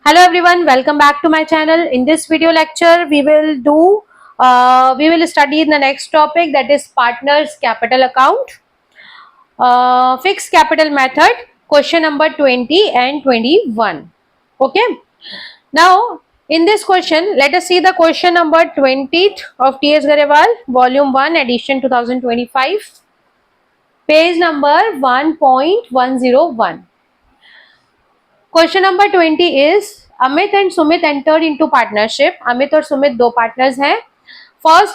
Hello everyone, welcome back to my channel. In this video lecture, we will study the next topic, that is partners capital account, fixed capital method, question number 20 and 21. Okay. Now, in this question, let us see the question number 20 of T.S. Garewal, volume 1, edition 2025, page number 1.101. Question number 20 is Amit and Sumit entered into partnership. Amit और सुमित दो partners हैं. On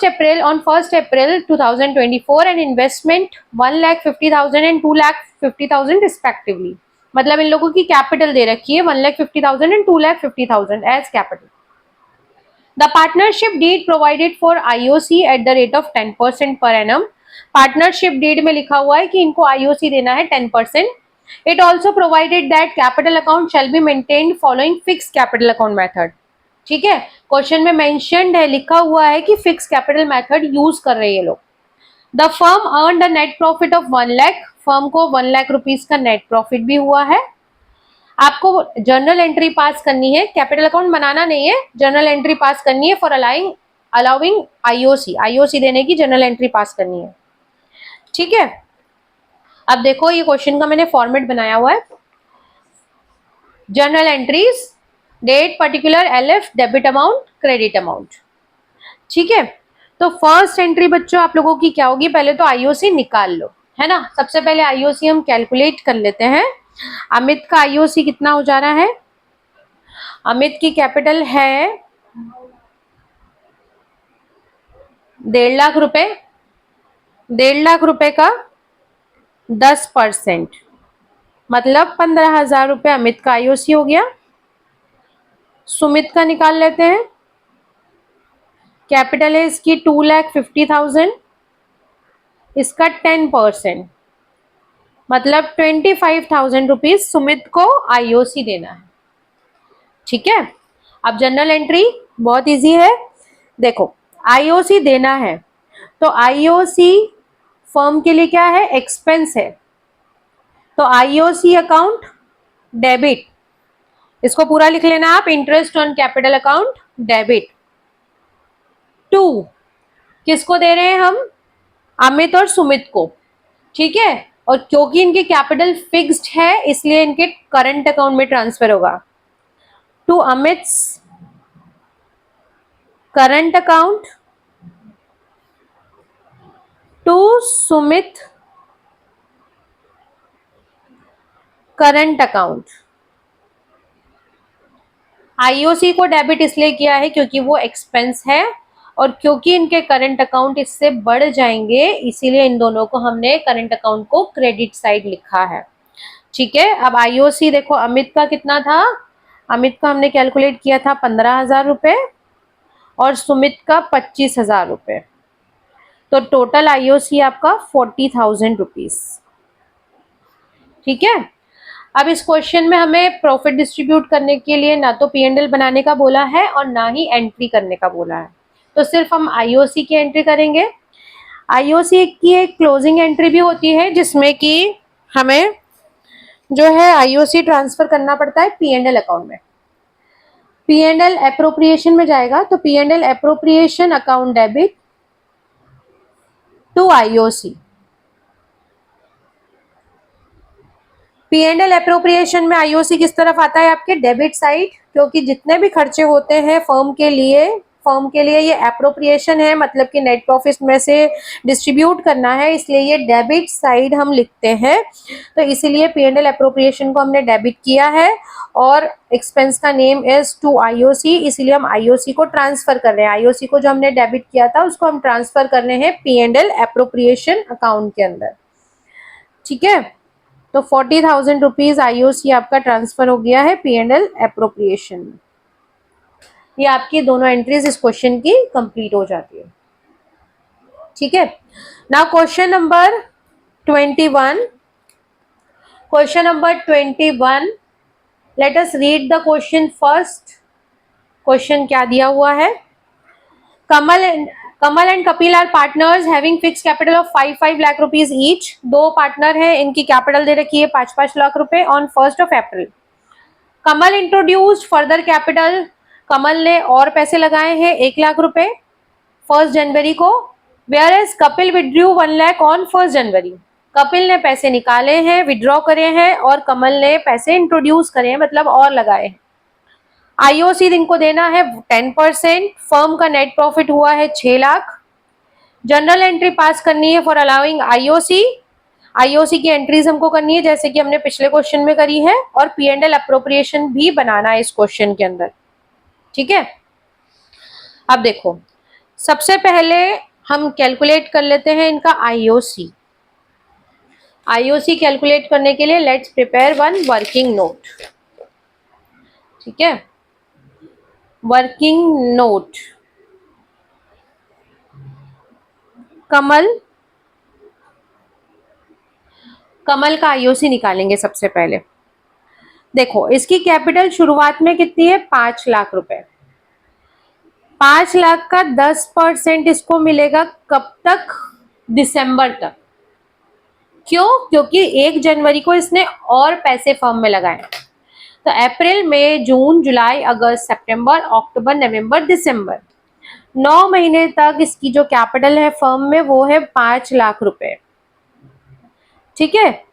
1 April 2024 and investment 1,50,000 and 2,50,000 respectively. मतलब इन लोगों की capital दे रखी है 1,50,000 and 2,50,000 as capital. The partnership deed provided for IOC at the rate of 10% per annum. Partnership deed में लिखा हुआ है कि इनको आईओसी देना है 10%. It also provided that capital account shall be maintained following fixed capital account method. ठीक है, क्वेश्चन में मेंशन्ड है, लिखा हुआ है कि फिक्स कैपिटल मेथड यूज कर रहे हैं लोग. The firm earn the net profit of 1 lakh. Firm को 1 लाख रुपीज का नेट प्रॉफिट भी हुआ है. आपको जर्नल एंट्री पास करनी है, कैपिटल अकाउंट बनाना नहीं है, जर्नल एंट्री पास करनी है फॉर अलाउिंग आईओसी देने की जर्नल एंट्री पास करनी है. ठीक है, अब देखो ये क्वेश्चन का मैंने फॉर्मेट बनाया हुआ है. Journal entries, date particular, LF, debit amount, credit amount. ठीक है, तो फर्स्ट एंट्री बच्चों आप लोगों की क्या होगी, पहले तो आईओसी निकाल लो, है ना. सबसे पहले आईओसी हम कैलकुलेट कर लेते हैं. अमित का आईओसी कितना हो जा रहा है. अमित की कैपिटल है 1.5 लाख रुपए. 1.5 लाख रुपए का 10% मतलब 15,000 रुपये अमित का आईओसी हो गया. सुमित का निकाल लेते हैं. कैपिटल है इसकी 2,50,000, इसका 10% मतलब 25,000 रुपीज सुमित को आईओसी देना है. ठीक है, अब जनरल एंट्री बहुत इजी है. देखो आईओसी देना है तो आईओसी फर्म के लिए क्या है, एक्सपेंस है. तो आईओसी अकाउंट डेबिट, इसको पूरा लिख लेना आप, interest on capital account debit. 2 किसको दे रहे हैं हम, अमित और सुमित को. ठीक है, और क्योंकि इनकी कैपिटल फिक्स्ड है इसलिए इनके करंट अकाउंट में ट्रांसफर होगा. To Amit's current account, to Sumit current account. IOC को डेबिट इसलिए किया है क्योंकि वो एक्सपेंस है और क्योंकि इनके करंट अकाउंट इससे बढ़ जाएंगे इसीलिए इन दोनों को हमने करंट अकाउंट को क्रेडिट साइड लिखा है. ठीक है, अब आईओसी देखो अमित का कितना था, अमित का हमने कैलकुलेट किया था 15,000 रुपए और सुमित का 25,000 रुपए. तो टोटल आईओसी आपका 40,000 रुपीज. ठीक है, अब इस क्वेश्चन में हमें प्रॉफिट डिस्ट्रीब्यूट करने के लिए ना तो पी&एल बनाने का बोला है और ना ही एंट्री करने का बोला है. तो सिर्फ हम आईओसी की एंट्री करेंगे. आईओसी की एक क्लोजिंग एंट्री भी होती है जिसमें कि हमें जो है आईओसी ट्रांसफर करना पड़ता है पी&एल अकाउंट में. पी&एल एप्रोप्रिएशन में जाएगा तो P&L appropriation account debit to IOC. P&L appropriation में आईओसी किस तरफ आता है, आपके डेबिट साइड, क्योंकि जितने भी खर्चे होते हैं फर्म के लिए ये एप्रोप्रिएशन है, मतलब कि नेट प्रॉफिट में से डिस्ट्रीब्यूट करना है, इसलिए ये डेबिट साइड हम लिखते हैं. तो इसीलिए पी&एल एप्रोप्रिएशन को हमने डेबिट किया है और एक्सपेंस का नेम इज टू आईओसी, इसीलिए हम आईओसी को ट्रांसफर कर रहे हैं. आईओसी को जो हमने डेबिट किया था उसको हम ट्रांसफर कर रहे हैं पी&एल एप्रोप्रिएशन अकाउंट के अंदर. ठीक है, तो 40,000 रुपीज आईओसी आपका ट्रांसफर हो गया है पी&एल एप्रोप्रिएशन में. ये आपकी दोनों एंट्रीज इस क्वेश्चन की कंप्लीट हो जाती है. ठीक है, now question number 21. Question number 21, let us read the question first. Question क्या दिया हुआ है, Kamal and Kapil are partners having fix capital of 5 lakh rupees each. दो पार्टनर हैं, इनकी कैपिटल दे रखी है 5 लाख रुपए. On 1 April Kamal introduced further capital, Kamal ने और पैसे लगाए हैं 1 लाख रुपए 1 जनवरी को, whereas Kapil withdrew 1 lakh on 1 January. Kapil ने पैसे निकाले हैं, विड्रॉ करे हैं, और कमल ने पैसे इंट्रोड्यूस करे हैं, मतलब और लगाए हैं। आईओसी इनको देना है 10%, फर्म का नेट प्रॉफिट हुआ है 6 लाख। जनरल एंट्री पास करनी है फॉर अलाउिंग आईओसी, आईओसी की एंट्रीज हमको करनी है जैसे कि हमने पिछले क्वेश्चन में करी है, और पी एंड एल अप्रोप्रिएशन भी बनाना है इस क्वेश्चन के अंदर। ठीक है, अब देखो सबसे पहले हम कैलकुलेट कर लेते हैं इनका आईओसी। आईओसी कैलकुलेट करने के लिए let's prepare one working note. ठीक है, वर्किंग नोट। कमल, कमल का आईओसी निकालेंगे सबसे पहले। देखो इसकी कैपिटल शुरुआत में कितनी है, 5 लाख रुपए। 5 लाख का 10% इसको मिलेगा कब तक, दिसंबर तक। क्यों, क्योंकि 1 जनवरी को इसने और पैसे फर्म में लगाए। तो अप्रैल, मई, जून, जुलाई, अगस्त, सितंबर, अक्टूबर, नवंबर, दिसंबर, 9 महीने तक इसकी जो कैपिटल है फर्म में वो है 5 लाख रुपए। ठीक है,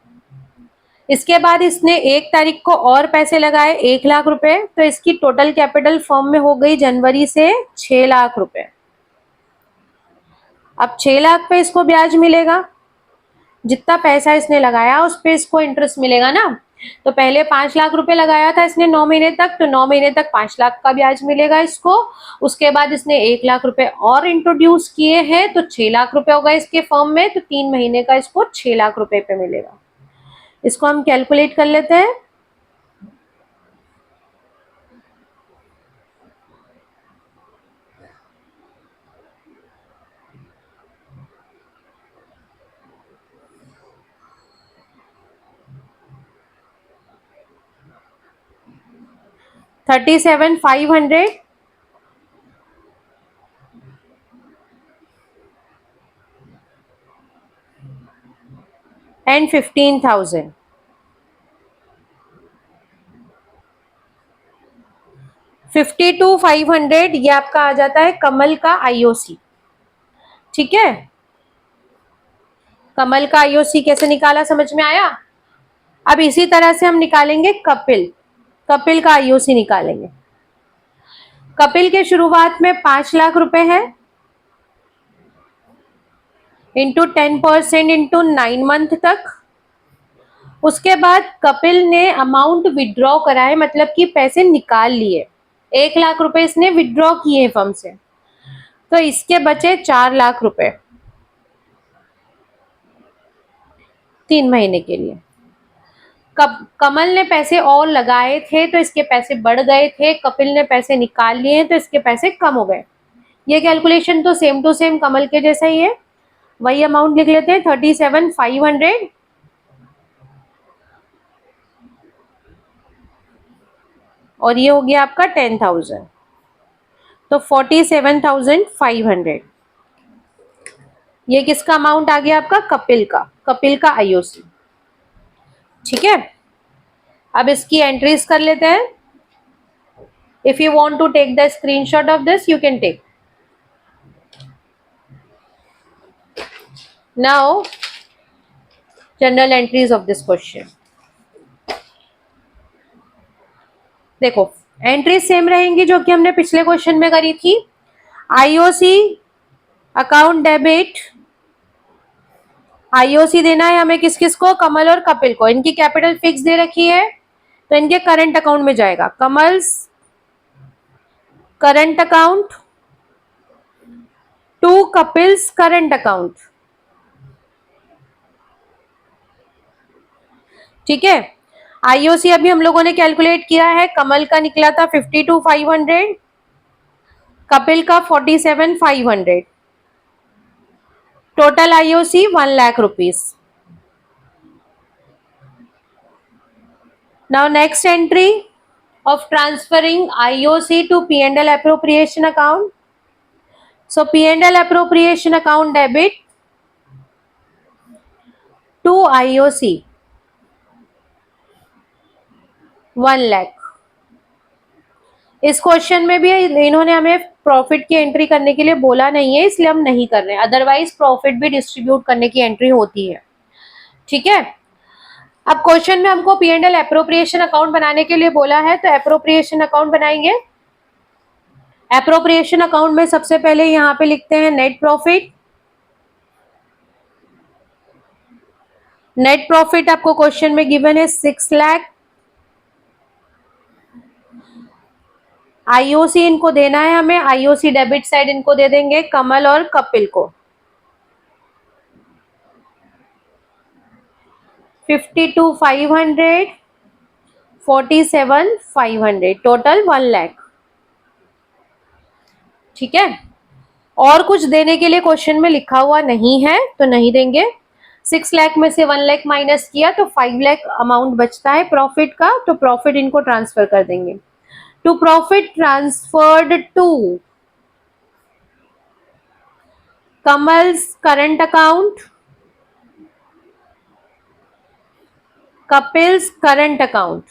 इसके बाद इसने 1 तारीख को और पैसे लगाए 1 लाख रुपए, तो इसकी टोटल कैपिटल फर्म में हो गई जनवरी से 6 लाख रुपए। अब 6 लाख पे इसको ब्याज मिलेगा, जितना पैसा इसने लगाया उस पे इसको इंटरेस्ट मिलेगा ना। तो पहले 5 लाख रुपए लगाया था इसने 9 महीने तक, तो 9 महीने तक 5 लाख का ब्याज मिलेगा इसको। उसके बाद इसने 1 लाख रुपए और इंट्रोड्यूस किए हैं, तो 6 लाख रुपए होगा इसके फर्म में, तो 3 महीने का इसको 6 लाख रुपए पे मिलेगा। इसको हम कैलकुलेट कर लेते हैं। $37,500 and 15,000। 52,500 ये आपका आ जाता है कमल का आईओसी। ठीक है, कमल का आईओसी कैसे निकाला समझ में आया। अब इसी तरह से हम निकालेंगे कपिल, कपिल का आईओसी निकालेंगे। कपिल के शुरुआत में 5 लाख रुपए है, इंटू 10% इंटू 9 मंथ तक। उसके बाद कपिल ने अमाउंट विड्रॉ कराए, मतलब कि पैसे निकाल लिए। 1 लाख रुपए इसने विड्रॉ किए फर्म से, तो इसके बचे 4 लाख रुपए 3 महीने के लिए। कमल ने पैसे और लगाए थे तो इसके पैसे बढ़ गए थे, कपिल ने पैसे निकाल लिए तो इसके पैसे कम हो गए। ये कैलकुलेशन तो सेम टू सेम कमल के जैसा ही है, वही अमाउंट लिख लेते हैं 37,500 और ये हो गया आपका 10,000, तो 47,500। ये किसका अमाउंट आ गया आपका, कपिल का, कपिल का आईओसी। ठीक है, अब इसकी एंट्रीज कर लेते हैं। If you want to take the screenshot of this you can take. Now general entries of this question. देखो एंट्रीज सेम रहेंगी जो कि हमने पिछले क्वेश्चन में करी थी। आईओसी अकाउंट डेबिट, आईओसी देना है हमें किस किस को, कमल और कपिल को। इनकी कैपिटल फिक्स दे रखी है तो इनके करंट अकाउंट में जाएगा, Kamal's current account to Kapil's current account. ठीक है, आईओसी अभी हम लोगों ने कैलकुलेट किया है, कमल का निकला था 52,500, कपिल का 47,500, total IOC 1 lakh rupees. Now next entry of transferring IOC to P&L appropriation account. So P&L appropriation account debit to IOC 1 lakh. इस क्वेश्चन में भी इन्होंने हमें प्रॉफिट की एंट्री करने के लिए बोला नहीं है, इसलिए हम नहीं कर रहे हैं, अदरवाइज प्रॉफिट भी डिस्ट्रीब्यूट करने की एंट्री होती है। ठीक है, अब क्वेश्चन में हमको P and L appropriation account बनाने के लिए बोला है, तो एप्रोप्रिएशन अकाउंट बनाएंगे। एप्रोप्रिएशन अकाउंट में सबसे पहले यहाँ पे लिखते हैं नेट प्रॉफिट। नेट प्रॉफिट आपको क्वेश्चन में गिवन है 6 लाख। आईओसी इनको देना है हमें, आईओसी डेबिट साइड इनको दे देंगे कमल और कपिल को। 52,500, 47,500, टोटल 1 लाख। ठीक है, और कुछ देने के लिए क्वेश्चन में लिखा हुआ नहीं है तो नहीं देंगे। 6 लाख में से 1 लाख माइनस किया तो 5 लाख अमाउंट बचता है प्रॉफिट का, तो प्रॉफिट इनको ट्रांसफर कर देंगे। To profit transferred to Kamal's current account, Kapil's current account.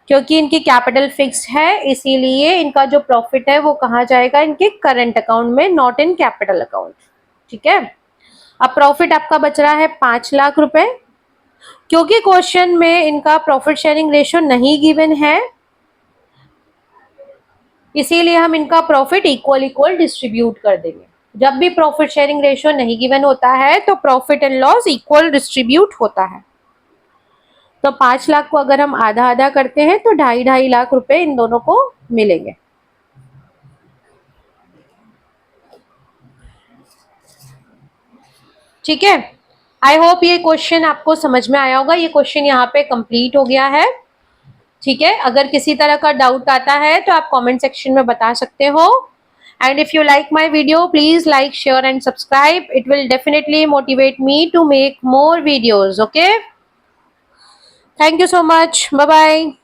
क्योंकि इनकी कैपिटल फिक्स्ड है इसीलिए इनका जो प्रॉफिट है वो कहाँ जाएगा, इनके करंट अकाउंट में, नॉट इन कैपिटल अकाउंट। ठीक है, अब प्रॉफिट आपका बच रहा है 5 लाख रुपए। क्योंकि क्वेश्चन में इनका प्रॉफिट शेयरिंग रेशियो नहीं गिवन है, इसीलिए हम इनका प्रॉफिट इक्वल इक्वल डिस्ट्रीब्यूट कर देंगे। जब भी प्रॉफिट शेयरिंग रेशियो नहीं गिवन होता है तो profit and loss equal distribute होता है। तो 5 लाख को अगर हम आधा आधा करते हैं तो 2.5 लाख रुपए इन दोनों को मिलेंगे। ठीक है, आई होप ये क्वेश्चन आपको समझ में आया होगा। ये क्वेश्चन यहाँ पे कंप्लीट हो गया है। ठीक है, अगर किसी तरह का डाउट आता है तो आप कमेंट सेक्शन में बता सकते हो। And if you like my video, please like, share and subscribe. It will definitely motivate me to make more videos. Okay? Thank you so much. Bye bye.